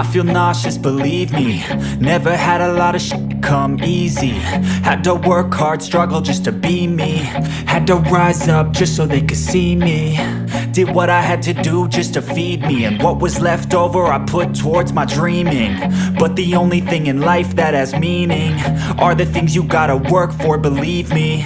I feel nauseous, believe me. Never had a lot of shit come easy. Had to work hard, struggle just to be me. Had to rise up just so they could see me. Did what I had to do just to feed me, and what was left over I put towards my dreaming. But the only thing in life that has meaning are the things you gotta work for, believe me.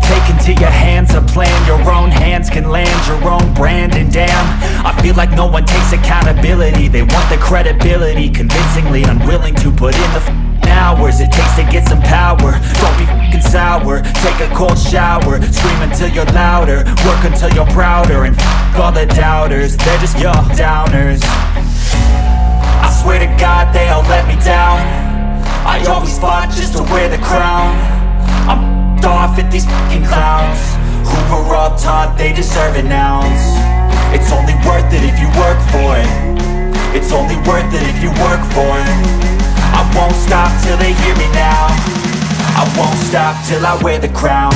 Take into your hands a plan, your own hands can land your own brand. And damn, I feel like no one takes accountability. They want the credibility, convincingly unwilling to put in the hours it takes to get some power. Don't be f***ing sour, take a cold shower. Scream until you're louder, work until you're prouder. And f*** all the doubters, they're just your downers. I swear to God they all let me down. I always fought just to wear the crown. I'm off at these fucking clowns who were all taught they deserve an ounce. It's only worth it if you work for it. It's only worth it if you work for it. I won't stop till they hear me now. I won't stop till I wear the crown.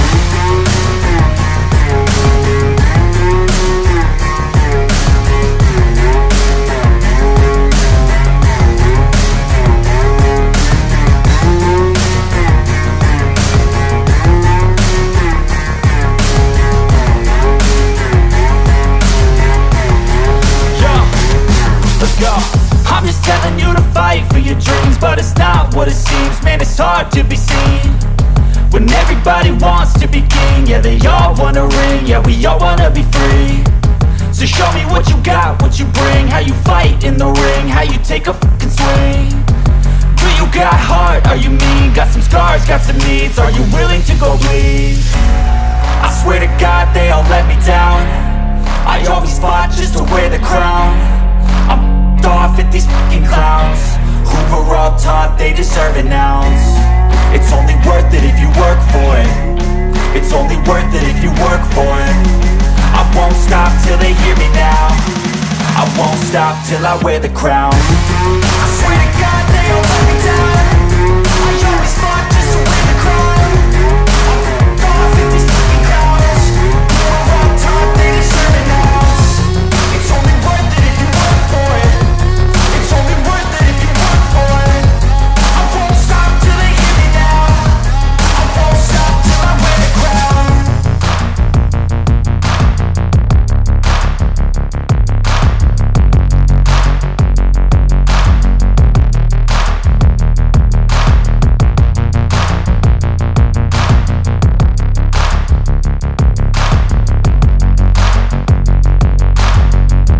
I'm just telling you to fight for your dreams, but it's not what it seems. Man, it's hard to be seen when everybody wants to be king. Yeah, they all wanna ring, yeah, we all wanna be free. So show me what you got, what you bring, how you fight in the ring, how you take a fucking swing. Do you got heart, are you mean? Got some scars, got some needs, are you willing to go bleed? I swear to God they all let me down. I always fought just to wear the crown. I'm off at these fucking clowns who were all taught they deserve an ounce. It's only worth it if you work for it. It's only worth it if you work for it. I won't stop till they hear me now. I won't stop till I wear the crown. I swear to God they all let me down.